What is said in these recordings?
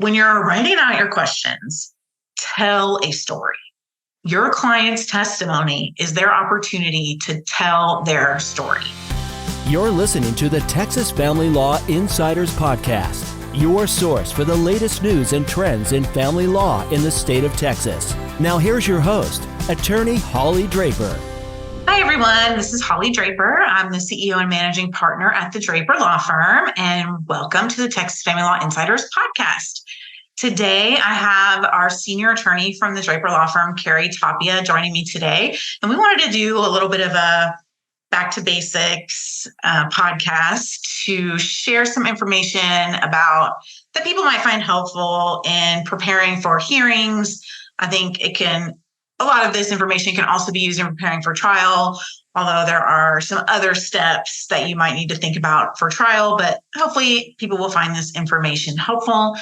when you're writing out your questions, tell a story. Your client's testimony is their opportunity to tell their story. You're listening to the Texas Family Law Insiders Podcast, your source for the latest news and trends in family law in the state of Texas. Now here's your host, Attorney Holly Draper. Hi, everyone. This is Holly Draper. I'm the CEO and managing partner at the Draper Law Firm, and welcome to the Texas Family Law Insiders Podcast. Today, I have our senior attorney from the Draper Law Firm, Carrie Tapia, joining me today. And we wanted to do a little bit of a back to basics podcast to share some information about that people might find helpful in preparing for hearings. I think a lot of this information can also be used in preparing for trial, although there are some other steps that you might need to think about for trial, but hopefully people will find this information helpful.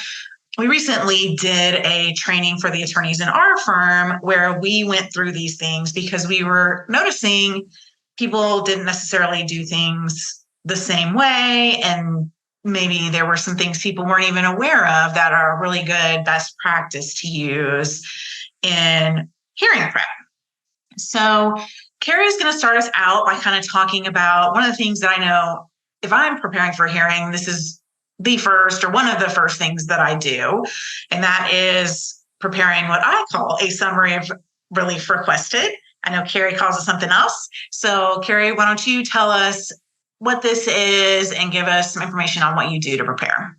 We recently did a training for the attorneys in our firm where we went through these things because we were noticing people didn't necessarily do things the same way. And maybe there were some things people weren't even aware of that are really good best practice to use in hearing prep. So Carrie is going to start us out by kind of talking about one of the things that I know if I'm preparing for a hearing, this is the first or one of the first things that I do, and that is preparing what I call a summary of relief requested. I know Carrie calls it something else. So Carrie, why don't you tell us what this is and give us some information on what you do to prepare?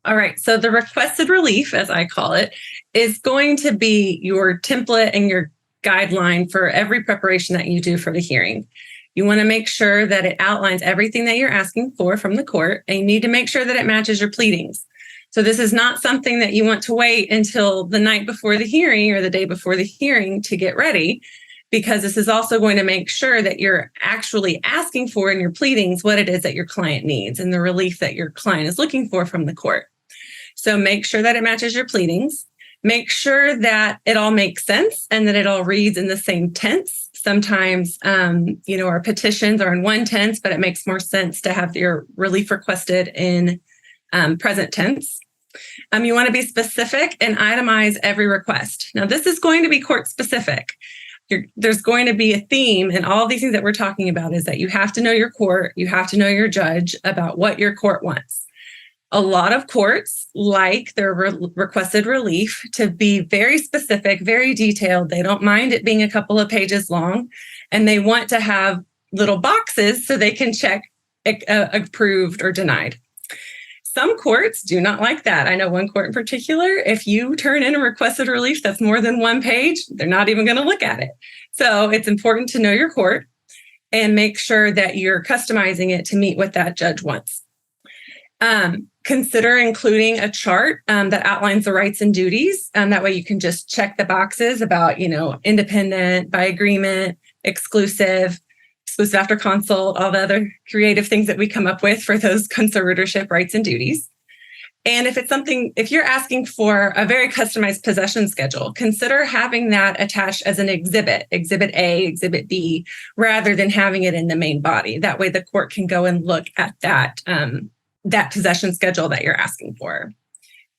All right. So the requested relief, as I call it, is going to be your template and your guideline for every preparation that you do for the hearing. You want to make sure that it outlines everything that you're asking for from the court, and you need to make sure that it matches your pleadings. So this is not something that you want to wait until the night before the hearing or the day before the hearing to get ready, because this is also going to make sure that you're actually asking for in your pleadings what it is that your client needs and the relief that your client is looking for from the court. So make sure that it matches your pleadings. Make sure that it all makes sense and that it all reads in the same tense. Sometimes, our petitions are in one tense, but it makes more sense to have your relief requested in present tense. You want to be specific and itemize every request. Now, this is going to be court specific. There's going to be a theme, and all of these things that we're talking about is that you have to know your court, you have to know your judge about what your court wants. A lot of courts like their requested relief to be very specific, very detailed. They don't mind it being a couple of pages long, and they want to have little boxes so they can check approved or denied. Some courts do not like that. I know one court in particular, if you turn in a requested relief that's more than one page, they're not even going to look at it. So it's important to know your court and make sure that you're customizing it to meet what that judge wants. Consider including a chart that outlines the rights and duties. That way you can just check the boxes about, independent, by agreement, exclusive after consult, all the other creative things that we come up with for those conservatorship rights and duties. And if you're asking for a very customized possession schedule, consider having that attached as an exhibit A, exhibit B, rather than having it in the main body. That way the court can go and look at that possession schedule that you're asking for.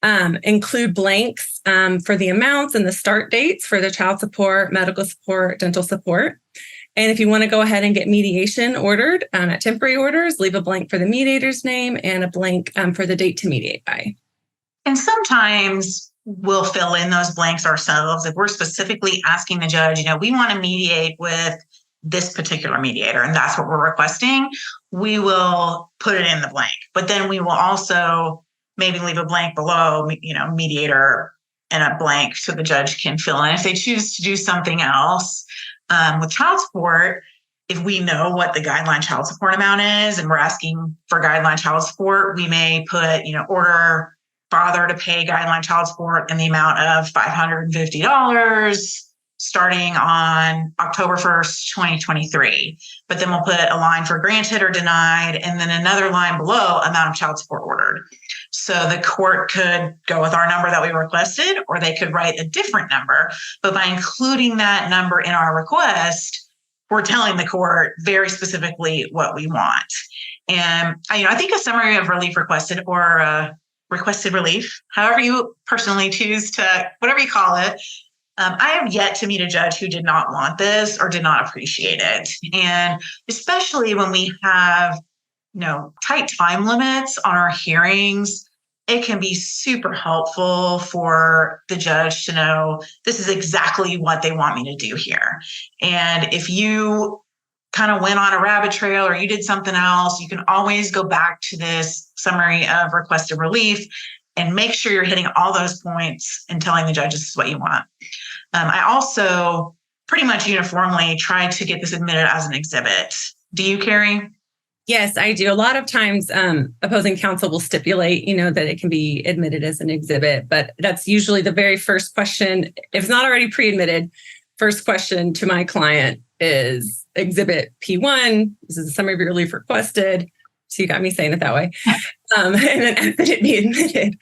Include blanks for the amounts and the start dates for the child support, medical support, dental support. And if you want to go ahead and get mediation ordered at temporary orders, leave a blank for the mediator's name and a blank for the date to mediate by. And sometimes we'll fill in those blanks ourselves. If we're specifically asking the judge, we want to mediate with this particular mediator, and that's what we're requesting, we will put it in the blank. But then we will also maybe leave a blank below, mediator, and a blank so the judge can fill in. If they choose to do something else with child support, if we know what the guideline child support amount is and we're asking for guideline child support, we may put, order father to pay guideline child support in the amount of $550 starting on October 1st, 2023. But then we'll put a line for granted or denied, and then another line below amount of child support ordered. So the court could go with our number that we requested, or they could write a different number. But by including that number in our request, we're telling the court very specifically what we want. And I think a summary of relief requested or requested relief, however you personally choose to, whatever you call it. I have yet to meet a judge who did not want this or did not appreciate it. And especially when we have, tight time limits on our hearings, it can be super helpful for the judge to know this is exactly what they want me to do here. And if you kind of went on a rabbit trail or you did something else, you can always go back to this summary of requested relief and make sure you're hitting all those points and telling the judge this is what you want. I also pretty much uniformly try to get this admitted as an exhibit. Do you, Carrie? Yes, I do. A lot of times opposing counsel will stipulate, that it can be admitted as an exhibit, but that's usually the very first question. If it's not already pre-admitted, first question to my client is exhibit P1. This is a summary of your relief requested. So you got me saying it that way. And then after it be admitted.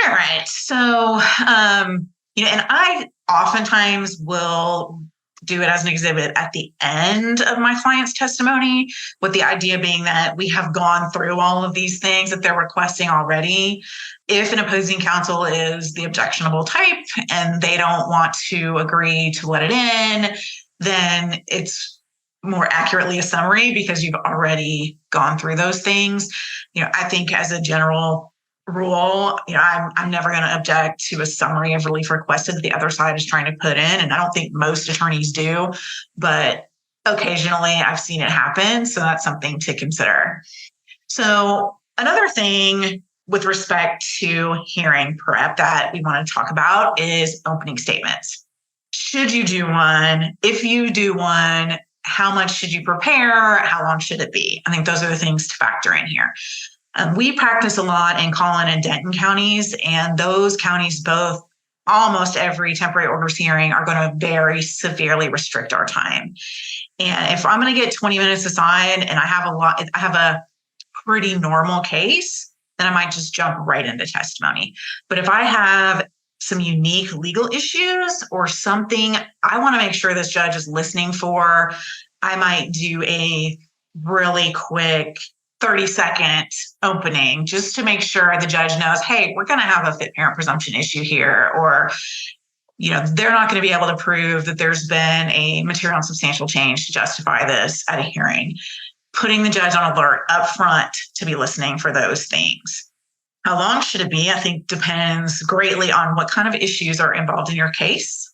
All right. So, and I oftentimes will do it as an exhibit at the end of my client's testimony, with the idea being that we have gone through all of these things that they're requesting already. If an opposing counsel is the objectionable type and they don't want to agree to let it in, then it's more accurately a summary because you've already gone through those things. I think as a general rule, I'm never going to object to a summary of relief requested that the other side is trying to put in. And I don't think most attorneys do, but occasionally I've seen it happen. So that's something to consider. So another thing with respect to hearing prep that we want to talk about is opening statements. Should you do one? If you do one, how much should you prepare? How long should it be? I think those are the things to factor in here. We practice a lot in Collin and Denton counties, and those counties both, almost every temporary orders hearing are going to very severely restrict our time. And if I'm going to get 20 minutes aside and I have a pretty normal case, then I might just jump right into testimony. But if I have some unique legal issues or something I want to make sure this judge is listening for, I might do a really quick 30-second opening just to make sure the judge knows, hey, we're going to have a fit parent presumption issue here, or, they're not going to be able to prove that there's been a material and substantial change to justify this at a hearing. Putting the judge on alert up front to be listening for those things. How long should it be? I think depends greatly on what kind of issues are involved in your case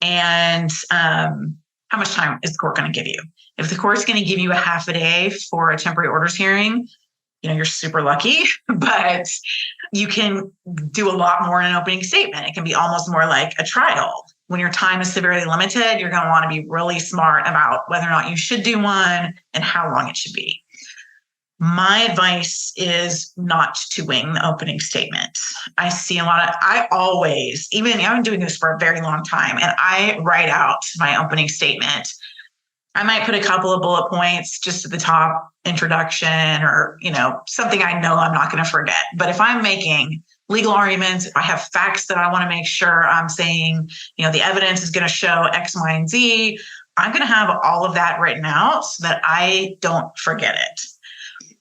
and how much time is the court going to give you. If the court's going to give you a half a day for a temporary orders hearing, you're super lucky, but you can do a lot more in an opening statement. It can be almost more like a trial. When your time is severely limited, you're going to want to be really smart about whether or not you should do one and how long it should be. My advice is not to wing the opening statement. I see I've been doing this for a very long time, and I write out my opening statement. I might put a couple of bullet points just at the top, introduction, or, something I know I'm not going to forget. But if I'm making legal arguments, if I have facts that I want to make sure I'm saying, the evidence is going to show X, Y, and Z, I'm going to have all of that written out so that I don't forget it.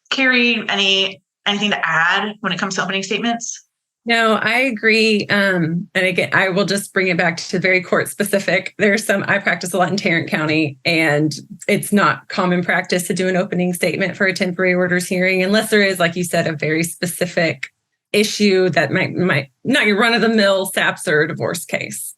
Carrie, anything to add when it comes to opening statements? No, I agree. And again, I will just bring it back to very court specific. I practice a lot in Tarrant County, and it's not common practice to do an opening statement for a temporary orders hearing, unless there is, like you said, a very specific issue that might not your run-of-the-mill SAPS or divorce case.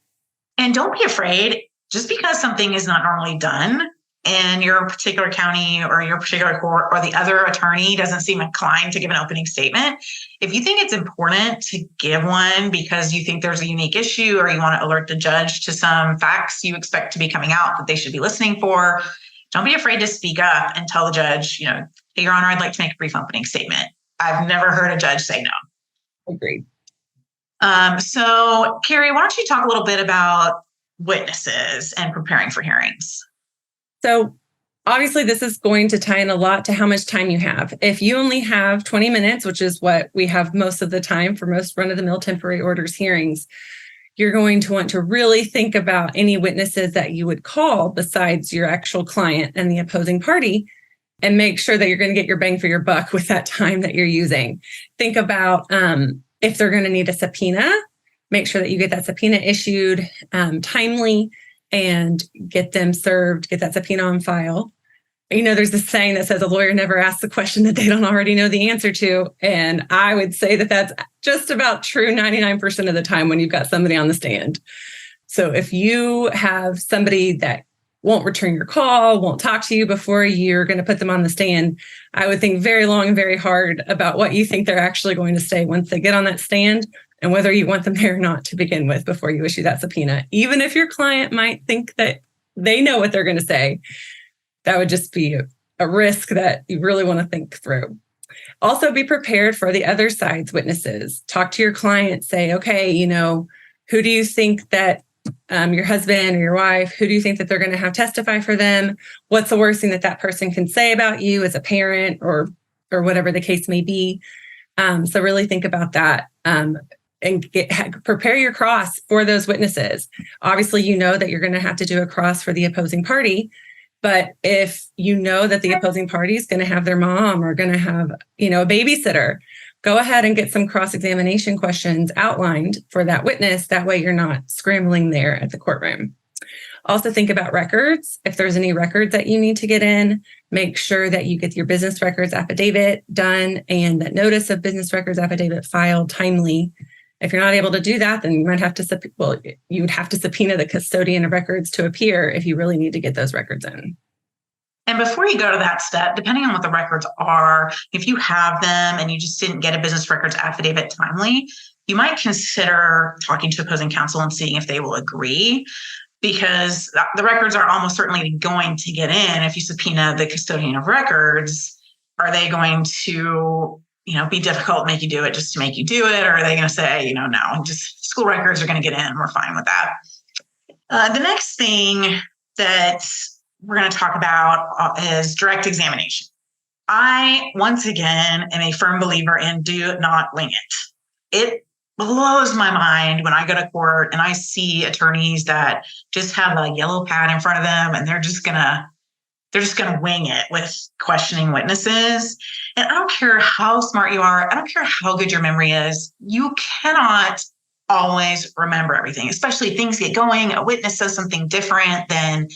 And don't be afraid, just because something is not normally done in your particular county or your particular court, or the other attorney doesn't seem inclined to give an opening statement. If you think it's important to give one because you think there's a unique issue or you want to alert the judge to some facts you expect to be coming out that they should be listening for, don't be afraid to speak up and tell the judge, hey, Your Honor, I'd like to make a brief opening statement. I've never heard a judge say no. Agreed. So, Carrie, why don't you talk a little bit about witnesses and preparing for hearings? So obviously, this is going to tie in a lot to how much time you have. If you only have 20 minutes, which is what we have most of the time for most run-of-the-mill temporary orders hearings, you're going to want to really think about any witnesses that you would call besides your actual client and the opposing party, and make sure that you're going to get your bang for your buck with that time that you're using. Think about If they're going to need a subpoena, make sure that you get that subpoena issued timely and get them served, get that subpoena on file. There's this saying that says a lawyer never asks a question that they don't already know the answer to. And I would say that that's just about true 99% of the time when you've got somebody on the stand. So if you have somebody that won't return your call, won't talk to you before you're going to put them on the stand, I would think very long and very hard about what you think they're actually going to say once they get on that stand and whether you want them there or not to begin with before you issue that subpoena. Even if your client might think that they know what they're going to say, that would just be a risk that you really want to think through. Also, be prepared for the other side's witnesses. Talk to your client, say, okay, who do you think that your husband or your wife, who do you think that they're going to have testify for them? What's the worst thing that that person can say about you as a parent or whatever the case may be? So really think about that and prepare your cross for those witnesses. Obviously, that you're going to have to do a cross for the opposing party. But if you know that the opposing party is going to have their mom or going to have, a babysitter, go ahead and get some cross-examination questions outlined for that witness. That way you're not scrambling there at the courtroom. Also think about records. If there's any records that you need to get in, make sure that you get your business records affidavit done and that notice of business records affidavit filed timely. If you're not able to do that, then you might have to, you would have to subpoena the custodian of records to appear if you really need to get those records in. And before you go to that step, depending on what the records are, if you have them and you just didn't get a business records affidavit timely, you might consider talking to opposing counsel and seeing if they will agree, because the records are almost certainly going to get in. If you subpoena the custodian of records, are they going to be difficult, make you do it just to make you do it? Or are they going to say, no, just school records are going to get in. We're fine with that. The next thing that we're going to talk about is direct examination. I, once again, am a firm believer in do not wing it. It blows my mind when I go to court and I see attorneys that just have a yellow pad in front of them and they're just going to wing it with questioning witnesses. And I don't care how smart you are. I don't care how good your memory is. You cannot always remember everything, especially things get going. A witness says something different than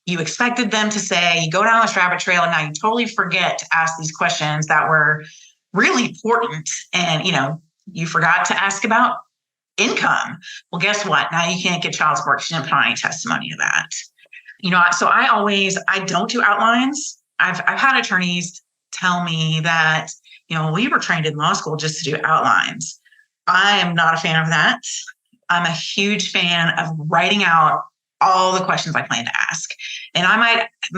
you expected them to say. You go down this rabbit trail and now you totally forget to ask these questions that were really important. And, you forgot to ask about income. Well, guess what? Now you can't get child support because you didn't put on any testimony of that. So I don't do outlines. I've had attorneys tell me that, we were trained in law school just to do outlines. I am not a fan of that. I'm a huge fan of writing out all the questions I plan to ask. And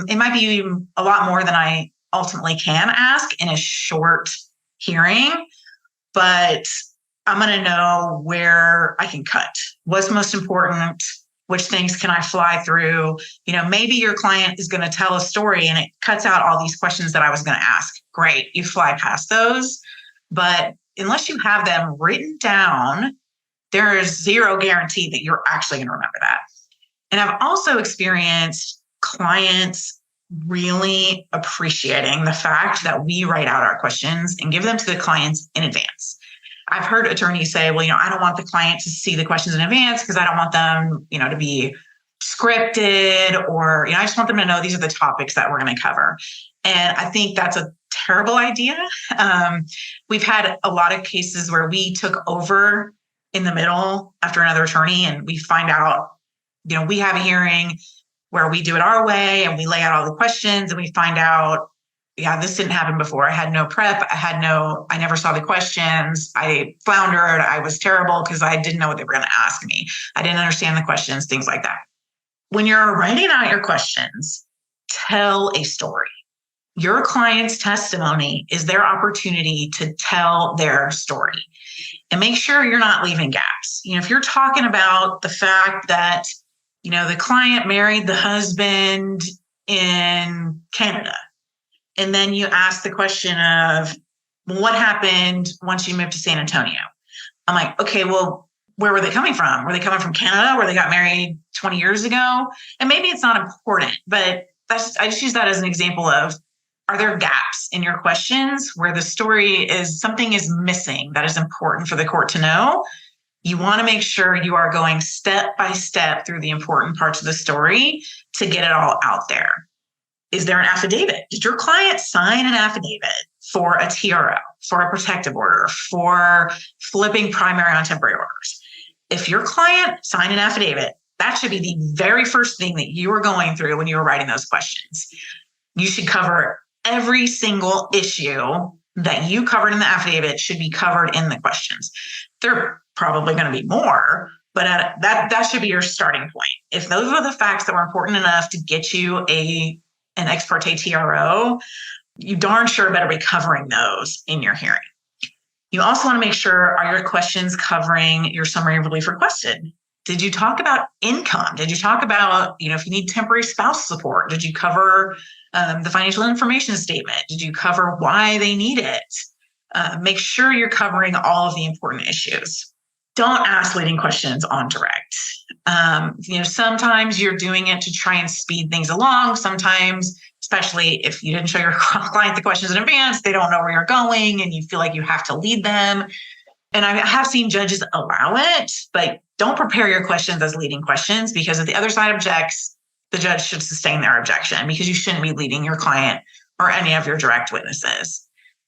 it might be a lot more than I ultimately can ask in a short hearing, but I'm going to know where I can cut. What's most important? Which things can I fly through? Maybe your client is going to tell a story and it cuts out all these questions that I was going to ask. Great. You fly past those. But unless you have them written down, there is zero guarantee that you're actually going to remember that. And I've also experienced clients really appreciating the fact that we write out our questions and give them to the clients in advance. I've heard attorneys say, I don't want the client to see the questions in advance because I don't want them, to be scripted or, I just want them to know these are the topics that we're going to cover. And I think that's a terrible idea. We've had a lot of cases where we took over in the middle after another attorney and we find out, we have a hearing where we do it our way and we lay out all the questions and we find out, this didn't happen before. I had no prep. I never saw the questions. I floundered. I was terrible because I didn't know what they were going to ask me. I didn't understand the questions, things like that. When you're writing out your questions, tell a story. Your client's testimony is their opportunity to tell their story. And make sure you're not leaving gaps. If you're talking about the fact that, the client married the husband in Canada, and then you ask the question of, what happened once you moved to San Antonio? I'm like, okay, well, where were they coming from? Were they coming from Canada where they got married 20 years ago? And maybe it's not important, but I just use that as an example of Are there gaps in your questions where the story is something is missing that is important for the court to know? You want to make sure you are going step by step through the important parts of the story to get it all out there. Is there an affidavit? Did your client sign an affidavit for a TRO, for a protective order, for flipping primary on temporary orders? If your client signed an affidavit, that should be the very first thing that you are going through when you are writing those questions. You should cover every single issue that you covered in the affidavit should be covered in the questions. There are probably going to be more, but that should be your starting point. If those are the facts that were important enough to get you an ex parte TRO, you darn sure better be covering those in your hearing. You also want to make sure, are your questions covering your summary of relief requested? Did you talk about income? Did you talk about, if you need temporary spouse support? Did you cover the financial information statement? Did you cover why they need it? Make sure you're covering all of the important issues. Don't ask leading questions on direct. Sometimes you're doing it to try and speed things along. Sometimes, especially if you didn't show your client the questions in advance, they don't know where you're going and you feel like you have to lead them. And I have seen judges allow it, but don't prepare your questions as leading questions, because if the other side objects, the judge should sustain their objection, because you shouldn't be leading your client or any of your direct witnesses.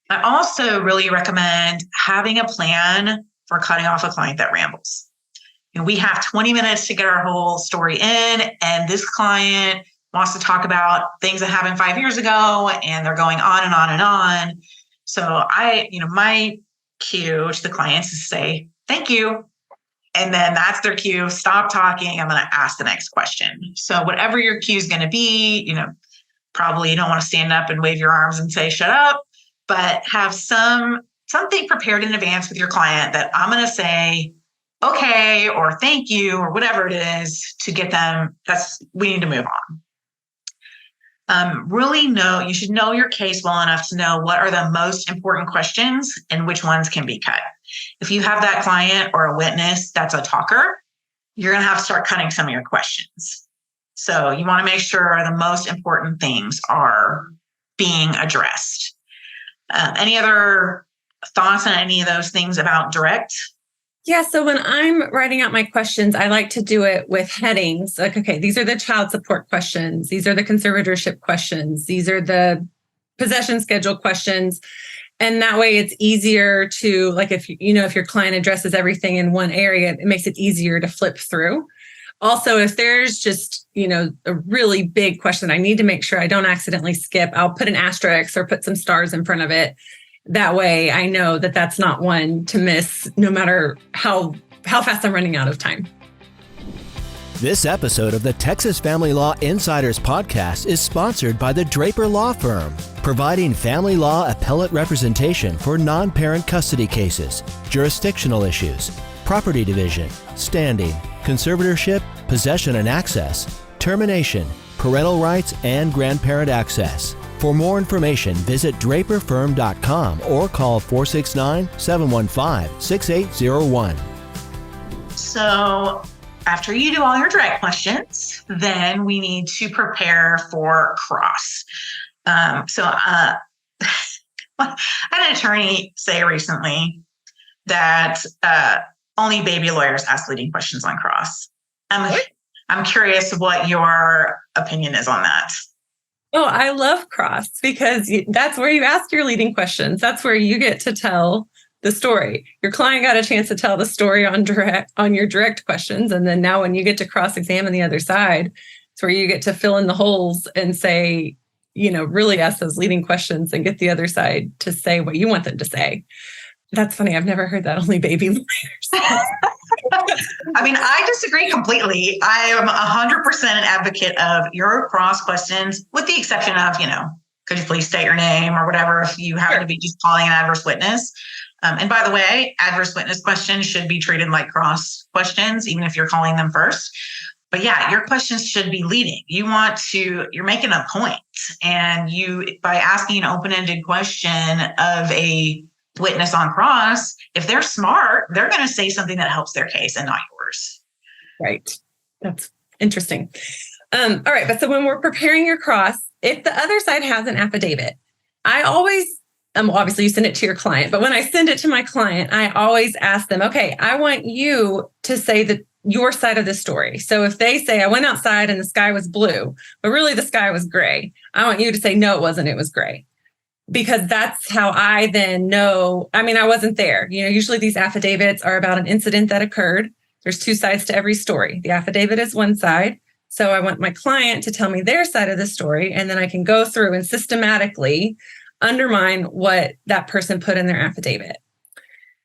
I also really recommend having a plan for cutting off a client that rambles. We have 20 minutes to get our whole story in, and this client wants to talk about things that happened 5 years ago, and they're going on and on and on. So my cue to the clients is say, thank you. And then that's their cue. Stop talking. I'm going to ask the next question. So whatever your cue is going to be, probably you don't want to stand up and wave your arms and say, shut up, but have something prepared in advance with your client that I'm going to say, okay, or thank you, or whatever it is to get them. We need to move on. You should know your case well enough to know what are the most important questions and which ones can be cut. If you have that client or a witness that's a talker, you're going to have to start cutting some of your questions. So you want to make sure the most important things are being addressed. Any other thoughts on any of those things about direct? Yeah. So when I'm writing out my questions, I like to do it with headings. Like, okay, these are the child support questions. These are the conservatorship questions. These are the possession schedule questions. And that way it's easier to, like, if your client addresses everything in one area, it makes it easier to flip through. Also, if there's just, a really big question, I need to make sure I don't accidentally skip. I'll put an asterisk or put some stars in front of it. That way I know that that's not one to miss, no matter how fast I'm running out of time. This episode of the Texas Family Law Insiders podcast is sponsored by the Draper Law Firm, providing family law appellate representation for non-parent custody cases, jurisdictional issues, property division, standing, conservatorship, possession and access, termination, parental rights, and grandparent access. For more information, visit draperfirm.com or call 469-715-6801. So after you do all your direct questions, then we need to prepare for cross. I had an attorney say recently that only baby lawyers ask leading questions on cross. I'm curious what your opinion is on that. Oh, I love cross because that's where you ask your leading questions. That's where you get to tell the story. Your client got a chance to tell the story on your direct questions. And then now when you get to cross-examine the other side, it's where you get to fill in the holes and say, really ask those leading questions and get the other side to say what you want them to say. That's funny. I've never heard that, only baby lawyers. I disagree completely. I am 100% an advocate of your cross questions, with the exception of, could you please state your name or whatever, if you happen to be just calling an adverse witness. And by the way, adverse witness questions should be treated like cross questions, even if you're calling them first. But yeah, your questions should be leading. You're making a point, and by asking an open-ended question of a witness on cross, if they're smart, they're going to say something that helps their case and not yours. Right. That's interesting. All right. But so when we're preparing your cross, if the other side has an affidavit, I always, obviously you send it to your client, but when I send it to my client, I always ask them, okay, I want you to say your side of the story. So if they say, I went outside and the sky was blue, but really the sky was gray, I want you to say, no, it wasn't, it was gray. Because that's how I then know, I wasn't there. Usually these affidavits are about an incident that occurred. There's two sides to every story. The affidavit is one side. So I want my client to tell me their side of the story, and then I can go through and systematically undermine what that person put in their affidavit.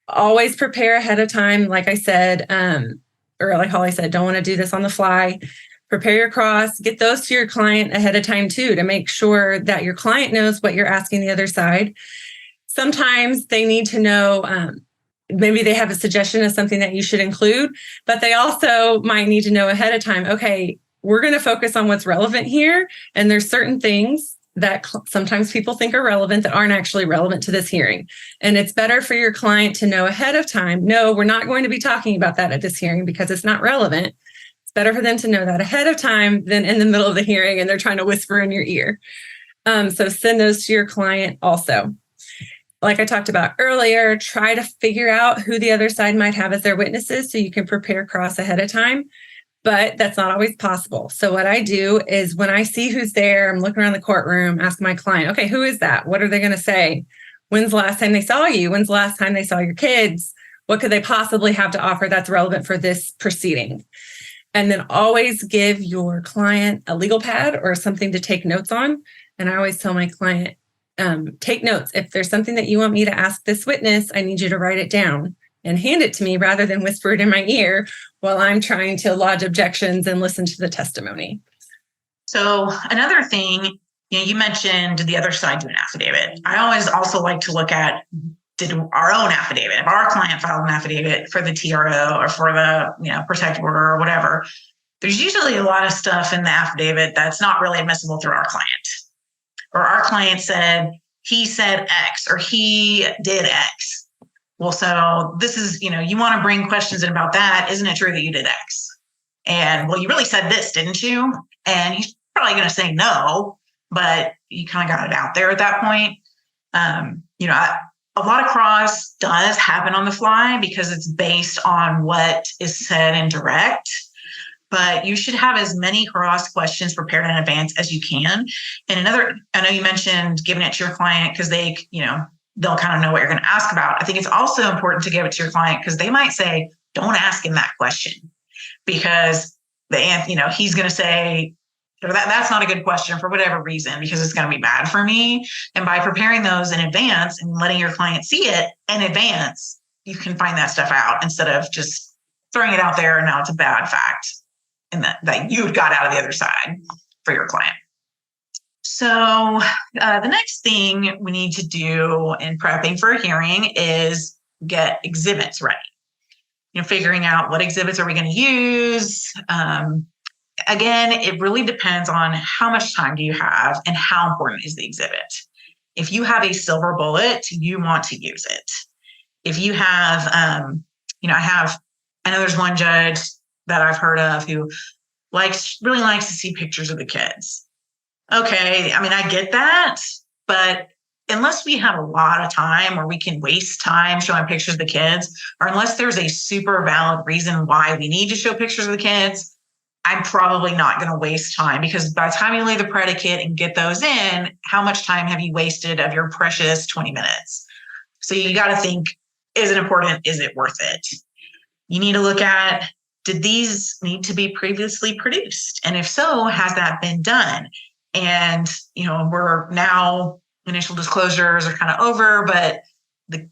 Always prepare ahead of time. Like I said, or like Holly said, don't want to do this on the fly. Prepare your cross, get those to your client ahead of time too, to make sure that your client knows what you're asking the other side. Sometimes they need to know, maybe they have a suggestion of something that you should include, but they also might need to know ahead of time, okay, we're going to focus on what's relevant here. And there's certain things that sometimes people think are relevant that aren't actually relevant to this hearing. And it's better for your client to know ahead of time, no, we're not going to be talking about that at this hearing because it's not relevant. It's better for them to know that ahead of time than in the middle of the hearing and they're trying to whisper in your ear. So send those to your client also. Like I talked about earlier, try to figure out who the other side might have as their witnesses so you can prepare cross ahead of time. But that's not always possible. So what I do is when I see who's there, I'm looking around the courtroom, ask my client, okay, who is that? What are they going to say? When's the last time they saw you? When's the last time they saw your kids? What could they possibly have to offer that's relevant for this proceeding? And then always give your client a legal pad or something to take notes on. And I always tell my client, take notes. If there's something that you want me to ask this witness, I need you to write it down and hand it to me rather than whisper it in my ear while I'm trying to lodge objections and listen to the testimony. So another thing, you mentioned the other side do an affidavit. I always also like to look at, did our own affidavit, if our client filed an affidavit for the TRO or for the protective order or whatever, there's usually a lot of stuff in the affidavit that's not really admissible through our client. Or our client said, he said X or he did X. Well, so this is, you want to bring questions in about that. Isn't it true that you did X? And, well, you really said this, didn't you? And he's probably going to say no, but you kind of got it out there at that point. A lot of cross does happen on the fly because it's based on what is said in direct. But you should have as many cross questions prepared in advance as you can. And I know you mentioned giving it to your client because they, they'll kind of know what you're going to ask about. I think it's also important to give it to your client because they might say, don't ask him that question because he's going to say, that's not a good question for whatever reason, because it's going to be bad for me. And by preparing those in advance and letting your client see it in advance, you can find that stuff out instead of just throwing it out there and now it's a bad fact and that you got out of the other side for your client. So the next thing we need to do in prepping for a hearing is get exhibits ready. Figuring out what exhibits are we going to use. Again, it really depends on how much time do you have and how important is the exhibit. If you have a silver bullet, you want to use it. If you have, I know there's one judge that I've heard of who really likes to see pictures of the kids. Okay, I get that, but unless we have a lot of time or we can waste time showing pictures of the kids, or unless there's a super valid reason why we need to show pictures of the kids, I'm probably not going to waste time because by the time you lay the predicate and get those in, how much time have you wasted of your precious 20 minutes? So you got to think, is it important? Is it worth it? You need to look at, did these need to be previously produced? And if so, has that been done? And, we're now, initial disclosures are kind of over, but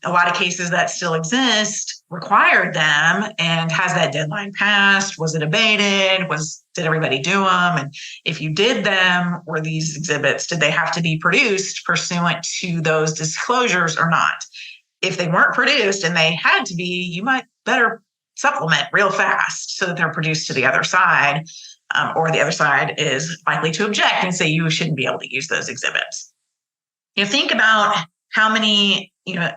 a lot of cases that still exist required them. And has that deadline passed? Was it abated? Did everybody do them? And if you did them, were these exhibits, did they have to be produced pursuant to those disclosures or not? If they weren't produced and they had to be, you might better supplement real fast so that they're produced to the other side, or the other side is likely to object and say you shouldn't be able to use those exhibits. Think about how many,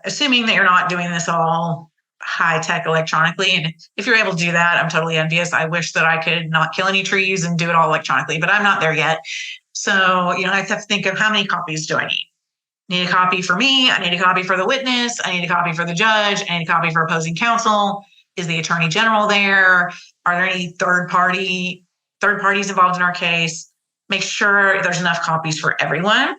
assuming that you're not doing this all high tech electronically. And if you're able to do that, I'm totally envious. I wish that I could not kill any trees and do it all electronically, but I'm not there yet. So, I have to think of how many copies do I need? Need a copy for me. I need a copy for the witness. I need a copy for the judge. I need a copy for opposing counsel. Is the attorney general there? Are there any third parties involved in our case? Make sure there's enough copies for everyone.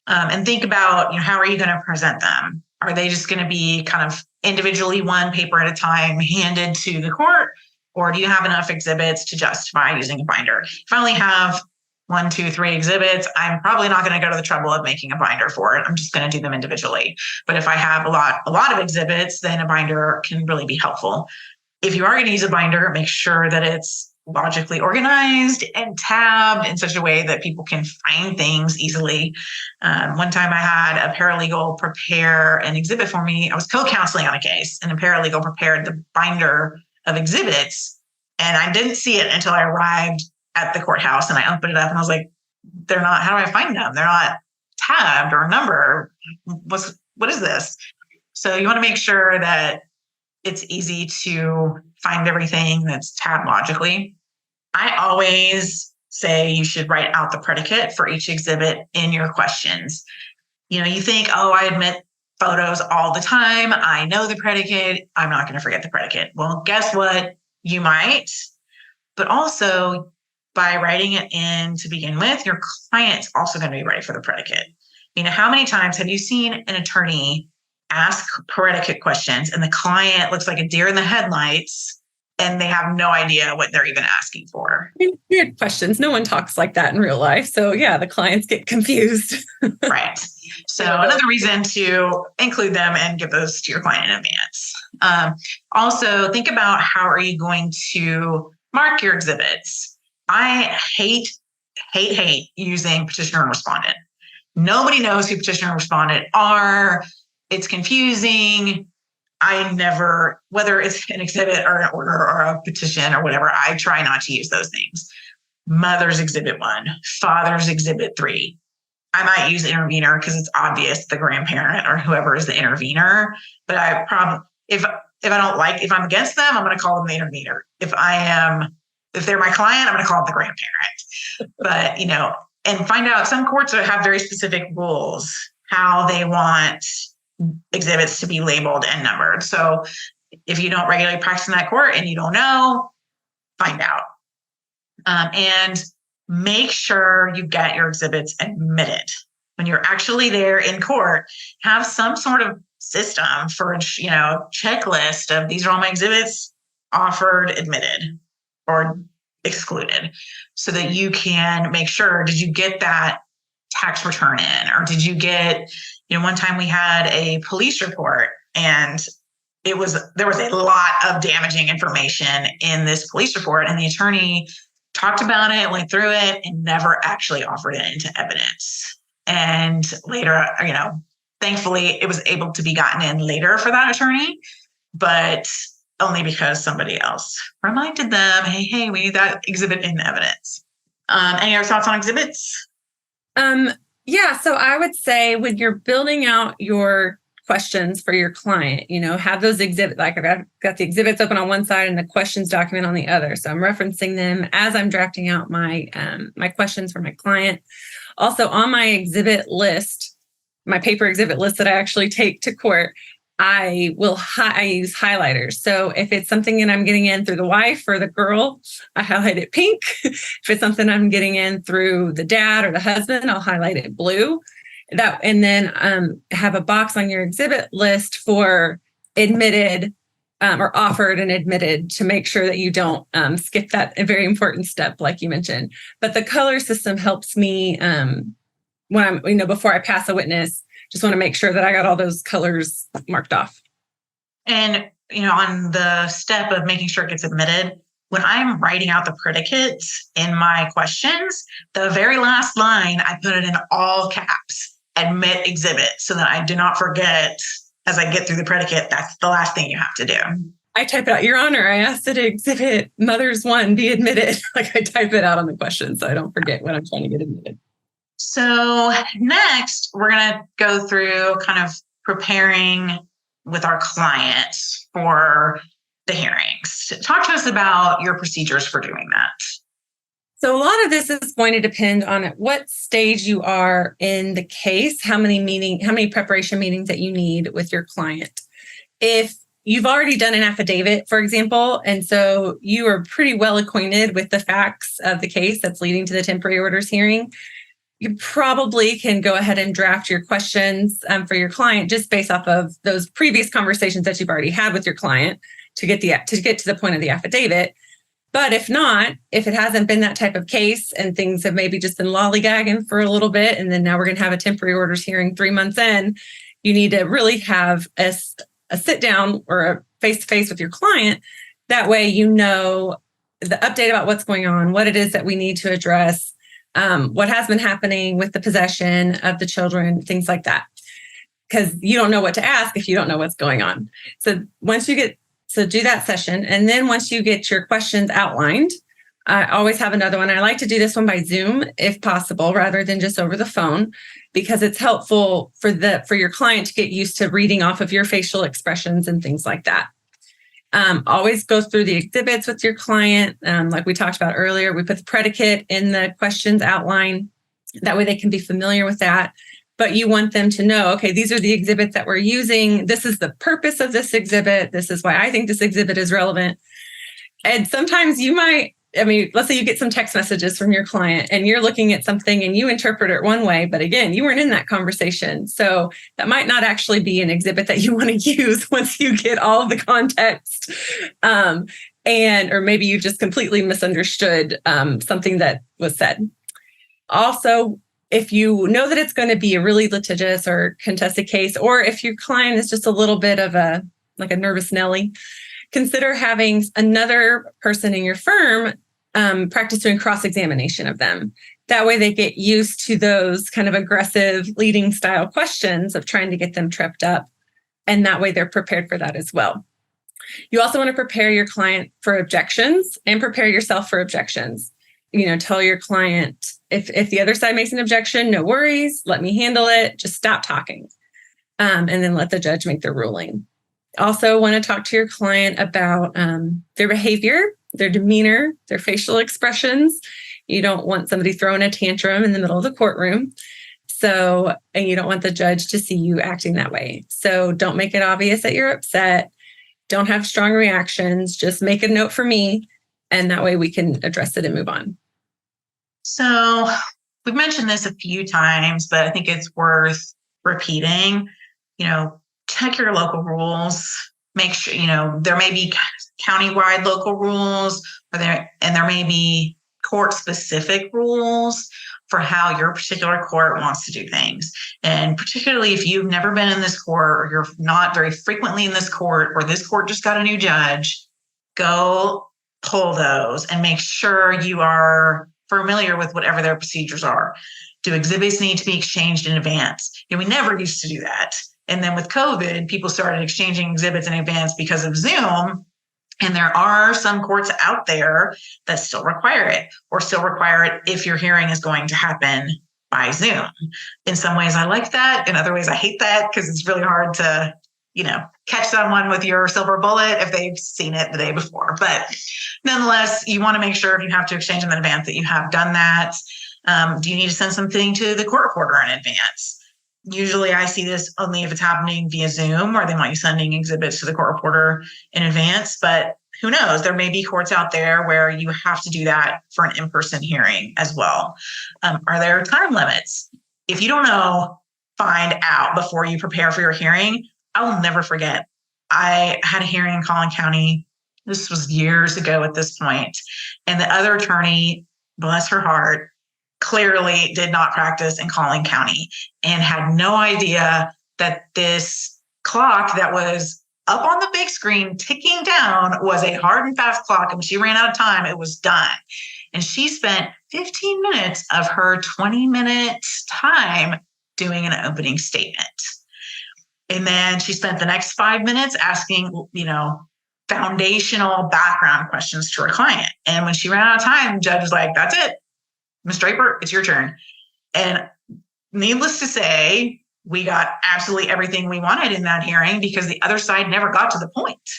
And think about, how are you going to present them? Are they just going to be kind of individually one paper at a time handed to the court? Or do you have enough exhibits to justify using a binder? If I only have 1, 2, 3 exhibits, I'm probably not going to go to the trouble of making a binder for it. I'm just going to do them individually. But if I have a lot of exhibits, then a binder can really be helpful. If you are going to use a binder, make sure that it's logically organized and tabbed in such a way that people can find things easily. One time I had a paralegal prepare an exhibit for me. I was co-counseling on a case, and a paralegal prepared the binder of exhibits, and I didn't see it until I arrived at the courthouse, and I opened it up and I was like, they're not, how do I find them? They're not tabbed or numbered. What is this? So you want to make sure that it's easy to find everything that's tabbed logically. I always say you should write out the predicate for each exhibit in your questions. You think, I admit photos all the time. I know the predicate. I'm not going to forget the predicate. Well, guess what? You might, but also by writing it in to begin with, your client's also going to be ready for the predicate. How many times have you seen an attorney ask predicate questions and the client looks like a deer in the headlights and they have no idea what they're even asking for? Weird questions. No one talks like that in real life. So yeah, the clients get confused. Right. So another reason to include them and give those to your client in advance. Also, think about how are you going to mark your exhibits. I hate using petitioner and respondent. Nobody knows who petitioner and respondent are. It's confusing. Whether it's an exhibit or an order or a petition or whatever, I try not to use those things. Mother's exhibit 1, father's exhibit 3. I might use intervener because it's obvious the grandparent or whoever is the intervener. But if I'm against them, I'm going to call them the intervener. If they're my client, I'm going to call it the grandparent. But, and find out, some courts have very specific rules how they want exhibits to be labeled and numbered. So if you don't regularly practice in that court and you don't know, find out. And make sure you get your exhibits admitted. When you're actually there in court, have some sort of system for, checklist of these are all my exhibits, offered, admitted, or excluded, so that you can make sure, did you get that tax return in? Or did you get, one time we had a police report and there was a lot of damaging information in this police report, and the attorney talked about it, went through it, and never actually offered it into evidence. And later, thankfully it was able to be gotten in later for that attorney, but only because somebody else reminded them, hey, we need that exhibit in evidence. Any other thoughts on exhibits? Yeah. So I would say when you're building out your questions for your client, have those exhibits, like I've got the exhibits open on one side and the questions document on the other. So I'm referencing them as I'm drafting out my questions for my client. Also on my exhibit list, my paper exhibit list that I actually take to court, I use highlighters. So if it's something that I'm getting in through the wife or the girl, I highlight it pink. If it's something I'm getting in through the dad or the husband, I'll highlight it blue. And then have a box on your exhibit list for admitted or offered and admitted, to make sure that you don't skip that a very important step, like you mentioned. But the color system helps me when I'm, before I pass a witness. Just want to make sure that I got all those colors marked off. And, on the step of making sure it gets admitted, when I'm writing out the predicates in my questions, the very last line, I put it in all caps, admit exhibit, so that I do not forget as I get through the predicate, that's the last thing you have to do. I type it out. Your Honor, I asked that exhibit Mother's 1 be admitted. Like I type it out on the question so I don't forget when I'm trying to get admitted. So next, we're going to go through kind of preparing with our clients for the hearings. Talk to us about your procedures for doing that. So a lot of this is going to depend on at what stage you are in the case, how many preparation meetings that you need with your client. If you've already done an affidavit, for example, and so you are pretty well acquainted with the facts of the case that's leading to the temporary orders hearing, you probably can go ahead and draft your questions for your client just based off of those previous conversations that you've already had with your client to get to the point of the affidavit. But if not, if it hasn't been that type of case and things have maybe just been lollygagging for a little bit, and then now we're going to have a temporary orders hearing 3 months in, you need to really have a sit down or a face-to-face with your client. That way, you know the update about what's going on, what it is that we need to address, what has been happening with the possession of the children, things like that. Because you don't know what to ask if you don't know what's going on. So do that session. And then once you get your questions outlined, I always have another one. I like to do this one by Zoom if possible, rather than just over the phone, because it's helpful for your client to get used to reading off of your facial expressions and things like that. Always go through the exhibits with your client. Like we talked about earlier, we put the predicate in the questions outline. That way they can be familiar with that. But you want them to know, okay, these are the exhibits that we're using. This is the purpose of this exhibit. This is why I think this exhibit is relevant. And sometimes let's say you get some text messages from your client and you're looking at something and you interpret it one way, but again, you weren't in that conversation. So that might not actually be an exhibit that you want to use once you get all of the context. Or maybe you just completely misunderstood something that was said. Also, if you know that it's going to be a really litigious or contested case, or if your client is just a little bit of a nervous Nelly, consider having another person in your firm practice doing cross-examination of them. That way they get used to those kind of aggressive leading style questions of trying to get them tripped up. And that way they're prepared for that as well. You also want to prepare your client for objections and prepare yourself for objections. Tell your client, if the other side makes an objection, no worries, let me handle it, just stop talking. And then let the judge make their ruling. Also want to talk to your client about their behavior, their demeanor, their facial expressions. You don't want somebody throwing a tantrum in the middle of the courtroom. And you don't want the judge to see you acting that way. So don't make it obvious that you're upset. Don't have strong reactions. Just make a note for me. And that way we can address it and move on. So we've mentioned this a few times, but I think it's worth repeating. Check your local rules. Make sure, there may be countywide local rules, and there may be court-specific rules for how your particular court wants to do things. And particularly if you've never been in this court, or you're not very frequently in this court, or this court just got a new judge, go pull those and make sure you are familiar with whatever their procedures are. Do exhibits need to be exchanged in advance? We never used to do that. And then with COVID, people started exchanging exhibits in advance because of Zoom. And there are some courts out there that still require it, or still require it if your hearing is going to happen by Zoom. In some ways, I like that. In other ways, I hate that, because it's really hard to, catch someone with your silver bullet if they've seen it the day before. But nonetheless, you want to make sure if you have to exchange them in advance that you have done that. Do you need to send something to the court reporter in advance? Usually I see this only if it's happening via Zoom, or they want you sending exhibits to the court reporter in advance. But who knows? There may be courts out there where you have to do that for an in-person hearing as well. Are there time limits? If you don't know, find out before you prepare for your hearing. I will never forget. I had a hearing in Collin County. This was years ago at this point. And the other attorney, bless her heart, clearly did not practice in Collin County and had no idea that this clock that was up on the big screen ticking down was a hard and fast clock. And when she ran out of time, it was done. And she spent 15 minutes of her 20-minute time doing an opening statement. And then she spent the next 5 minutes asking, foundational background questions to her client. And when she ran out of time, the judge was like, that's it. Ms. Draper, it's your turn. And needless to say, we got absolutely everything we wanted in that hearing because the other side never got to the point.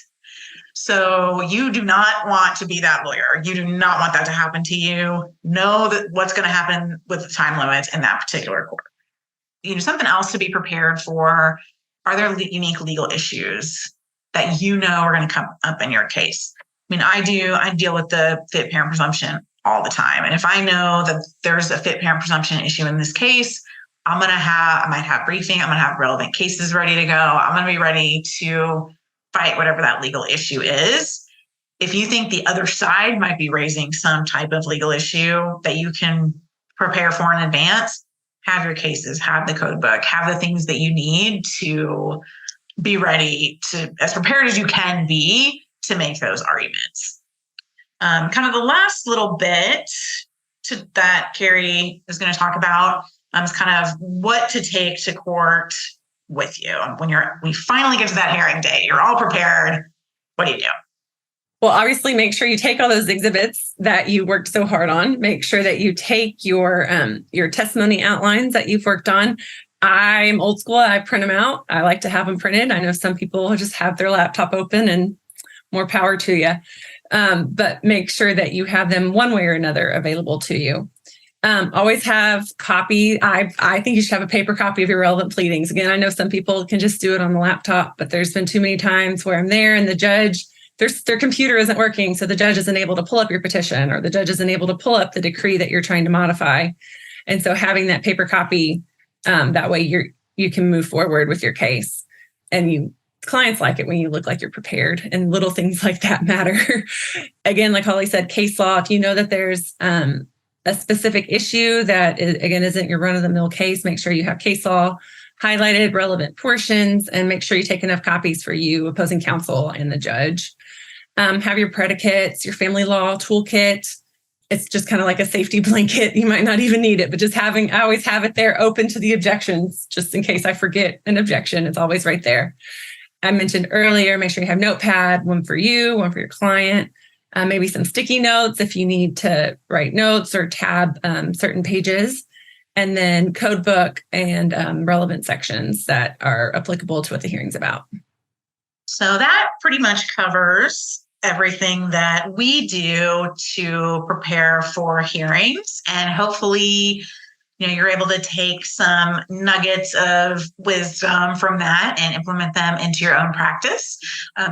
So you do not want to be that lawyer. You do not want that to happen to you. Know that what's going to happen with the time limits in that particular court. Something else to be prepared for. Are there unique legal issues that are going to come up in your case? I deal with the fit parent presumption all the time. And if I know that there's a fit parent presumption issue in this case, I might have briefing. I'm going to have relevant cases ready to go. I'm going to be ready to fight whatever that legal issue is. If you think the other side might be raising some type of legal issue that you can prepare for in advance, have your cases, have the code book, have the things that you need to be ready to, as prepared as you can be, to make those arguments. Kind of the last little bit that Carrie is going to talk about is kind of what to take to court with you. When we finally get to that hearing day, you're all prepared. What do you do? Well, obviously, make sure you take all those exhibits that you worked so hard on. Make sure that you take your testimony outlines that you've worked on. I'm old school. I print them out. I like to have them printed. I know some people just have their laptop open, and more power to you. But make sure that you have them one way or another available to you. Always have copy. I think you should have a paper copy of your relevant pleadings. Again, I know some people can just do it on the laptop, but there's been too many times where I'm there and the judge, their computer isn't working. So the judge isn't able to pull up your petition, or the judge isn't able to pull up the decree that you're trying to modify. And so having that paper copy, that way you can move forward with your case. And clients like it when you look like you're prepared, and little things like that matter. Again, like Holly said, case law, if you know that there's a specific issue that isn't your run-of-the-mill case, make sure you have case law highlighted, relevant portions, and make sure you take enough copies for you, opposing counsel, and the judge. Have your predicates, your family law toolkit. It's just kind of like a safety blanket. You might not even need it, but I always have it there open to the objections, just in case I forget an objection. It's always right there. I mentioned earlier, make sure you have notepad, one for you, one for your client, maybe some sticky notes if you need to write notes or tab certain pages, and then code book and relevant sections that are applicable to what the hearing's about. So that pretty much covers everything that we do to prepare for hearings, and hopefully you're able to take some nuggets of wisdom from that and implement them into your own practice.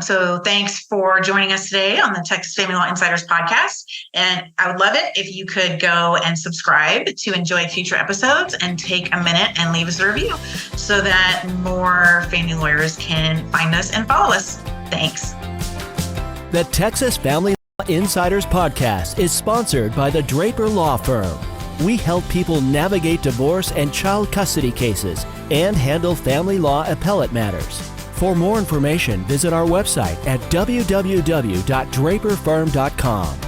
So thanks for joining us today on the Texas Family Law Insiders podcast. And I would love it if you could go and subscribe to enjoy future episodes, and take a minute and leave us a review so that more family lawyers can find us and follow us. Thanks. The Texas Family Law Insiders podcast is sponsored by the Draper Law Firm. We help people navigate divorce and child custody cases and handle family law appellate matters. For more information, visit our website at www.draperfirm.com.